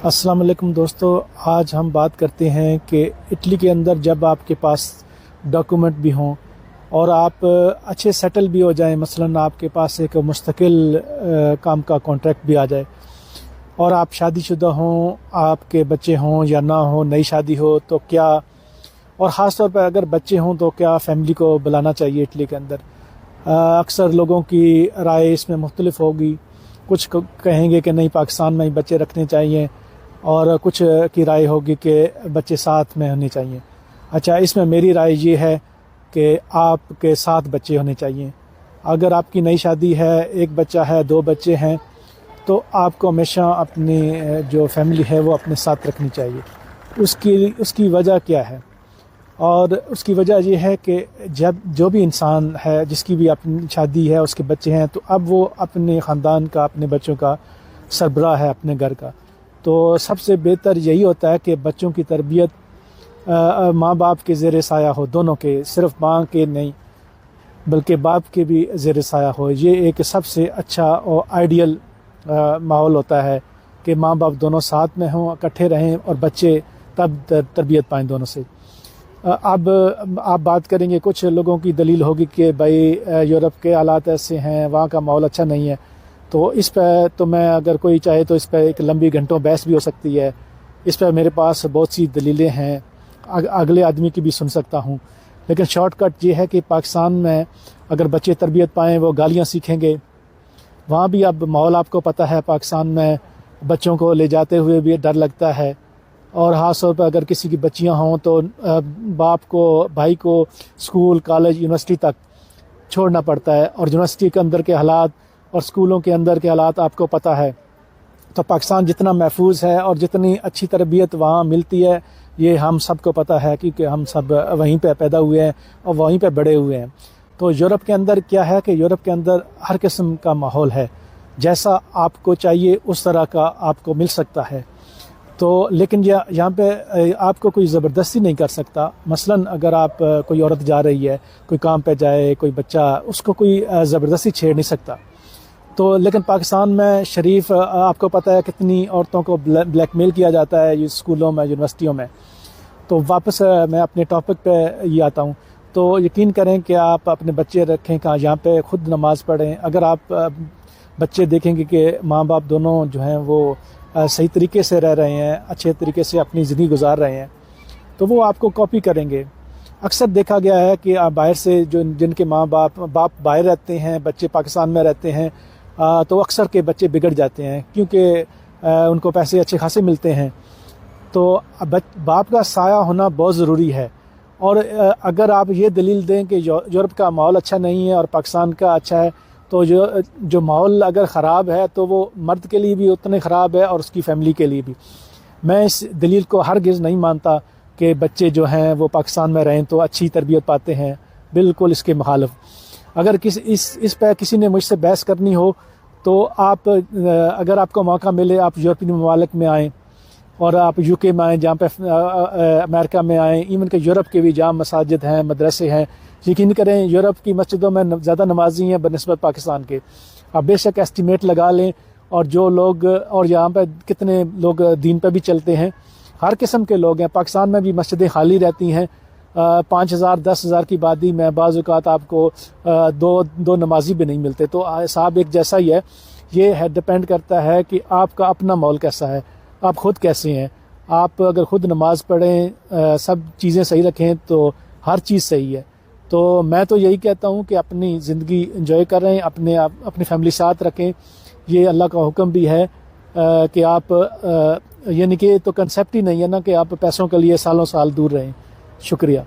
السلام علیکم دوستو، آج ہم بات کرتے ہیں کہ اٹلی کے اندر جب آپ کے پاس ڈاکومنٹ بھی ہوں اور آپ اچھے سیٹل بھی ہو جائیں، مثلا آپ کے پاس ایک مستقل کام کا کانٹریکٹ بھی آ جائے اور آپ شادی شدہ ہوں، آپ کے بچے ہوں یا نہ ہوں، نئی شادی ہو تو کیا، اور خاص طور پر اگر بچے ہوں تو کیا فیملی کو بلانا چاہیے اٹلی کے اندر؟ اکثر لوگوں کی رائے اس میں مختلف ہوگی. کچھ کہیں گے کہ نہیں، پاکستان میں ہی بچے رکھنے چاہیے، اور کچھ کی رائے ہوگی کہ بچے ساتھ میں ہونے چاہیے. اچھا، اس میں میری رائے یہ ہے کہ آپ کے 7 بچے ہونے چاہیے. اگر آپ کی نئی شادی ہے، ایک بچہ ہے، 2 بچے ہیں، تو آپ کو ہمیشہ اپنی جو فیملی ہے وہ اپنے ساتھ رکھنی چاہیے. اس کی وجہ کیا ہے؟ اور اس کی وجہ یہ ہے کہ جب جو بھی انسان ہے جس کی بھی اپنی شادی ہے، اس کے بچے ہیں، تو اب وہ اپنے خاندان کا، اپنے بچوں کا سربراہ ہے اپنے گھر کا. تو سب سے بہتر یہی ہوتا ہے کہ بچوں کی تربیت ماں باپ کے زیر سایہ ہو، دونوں کے، صرف ماں کے نہیں بلکہ باپ کے بھی زیر سایہ ہو. یہ ایک سب سے اچھا اور آئیڈیل ماحول ہوتا ہے کہ ماں باپ دونوں ساتھ میں ہوں، اکٹھے رہیں، اور بچے تب تربیت پائیں دونوں سے. اب آپ بات کریں گے، کچھ لوگوں کی دلیل ہوگی کہ بھائی یورپ کے حالات ایسے ہیں، وہاں کا ماحول اچھا نہیں ہے. تو اس پہ تو میں، اگر کوئی چاہے تو اس پہ ایک لمبی گھنٹوں بحث بھی ہو سکتی ہے. اس پہ میرے پاس بہت سی دلیلیں ہیں، اگلے آدمی کی بھی سن سکتا ہوں. لیکن شارٹ کٹ یہ ہے کہ پاکستان میں اگر بچے تربیت پائیں، وہ گالیاں سیکھیں گے. وہاں بھی اب ماحول آپ کو پتہ ہے، پاکستان میں بچوں کو لے جاتے ہوئے بھی ڈر لگتا ہے، اور خاص طور پر اگر کسی کی بچیاں ہوں تو باپ کو، بھائی کو اسکول، کالج، یونیورسٹی تک چھوڑنا پڑتا ہے. اور یونیورسٹی کے اندر کے حالات اور اسکولوں کے اندر کے حالات آپ کو پتہ ہے. تو پاکستان جتنا محفوظ ہے اور جتنی اچھی تربیت وہاں ملتی ہے، یہ ہم سب کو پتہ ہے، کیونکہ ہم سب وہیں پہ پیدا ہوئے ہیں اور وہیں پہ بڑے ہوئے ہیں. تو یورپ کے اندر کیا ہے کہ یورپ کے اندر ہر قسم کا ماحول ہے، جیسا آپ کو چاہیے اس طرح کا آپ کو مل سکتا ہے. تو لیکن یہاں پہ آپ کو کوئی زبردستی نہیں کر سکتا. مثلا اگر آپ، کوئی عورت جا رہی ہے، کوئی کام پہ جائے، کوئی بچہ، اس کو کوئی زبردستی چھیڑ نہیں سکتا. تو لیکن پاکستان میں شریف، آپ کو پتہ ہے کتنی عورتوں کو بلیک میل کیا جاتا ہے اسکولوں میں، یونیورسٹیوں میں. تو واپس میں اپنے ٹاپک پہ یہ آتا ہوں. تو یقین کریں کہ آپ اپنے بچے رکھیں کہاں، یہاں پہ خود نماز پڑھیں. اگر آپ بچے دیکھیں گے کہ ماں باپ دونوں جو ہیں وہ صحیح طریقے سے رہ رہے ہیں، اچھے طریقے سے اپنی زندگی گزار رہے ہیں، تو وہ آپ کو کاپی کریں گے. اکثر دیکھا گیا ہے کہ باہر سے جن کے ماں باپ باہر رہتے ہیں، بچے پاکستان میں رہتے ہیں، تو اکثر کے بچے بگڑ جاتے ہیں، کیونکہ ان کو پیسے اچھے خاصے ملتے ہیں. تو باپ کا سایہ ہونا بہت ضروری ہے. اور اگر آپ یہ دلیل دیں کہ یورپ کا ماحول اچھا نہیں ہے اور پاکستان کا اچھا ہے، تو جو ماحول اگر خراب ہے تو وہ مرد کے لیے بھی اتنے خراب ہے اور اس کی فیملی کے لیے بھی. میں اس دلیل کو ہرگز نہیں مانتا کہ بچے جو ہیں وہ پاکستان میں رہیں تو اچھی تربیت پاتے ہیں. بالکل اس کے مخالف. اگر اس پہ کسی نے مجھ سے بحث کرنی ہو تو آپ، اگر آپ کو موقع ملے، آپ یورپین ممالک میں آئیں، اور آپ یو کے میں آئیں، جہاں پہ امریکہ میں آئیں، ایون کہ یورپ کے بھی جہاں مساجد ہیں، مدرسے ہیں. یقین کریں یورپ کی مسجدوں میں زیادہ نمازی ہیں بنسبت پاکستان کے. آپ بے شک ایسٹیمیٹ لگا لیں. اور جو لوگ، اور یہاں پہ کتنے لوگ دین پہ بھی چلتے ہیں، ہر قسم کے لوگ ہیں. پاکستان میں بھی مسجدیں خالی رہتی ہیں، 5,000 10,000 کی آبادی میں بعض اوقات آپ کو دو نمازی بھی نہیں ملتے. تو صاحب ایک جیسا ہی ہے. یہ ڈپینڈ کرتا ہے کہ آپ کا اپنا ماحول کیسا ہے، آپ خود کیسے ہیں. آپ اگر خود نماز پڑھیں، سب چیزیں صحیح رکھیں، تو ہر چیز صحیح ہے. تو میں تو یہی کہتا ہوں کہ اپنی زندگی انجوائے کریں، اپنی فیملی ساتھ رکھیں. یہ اللہ کا حکم بھی ہے کہ آپ، یعنی کہ تو کنسیپٹ ہی نہیں ہے نا کہ آپ پیسوں کے لیے سالوں سال دور رہیں. شکریہ.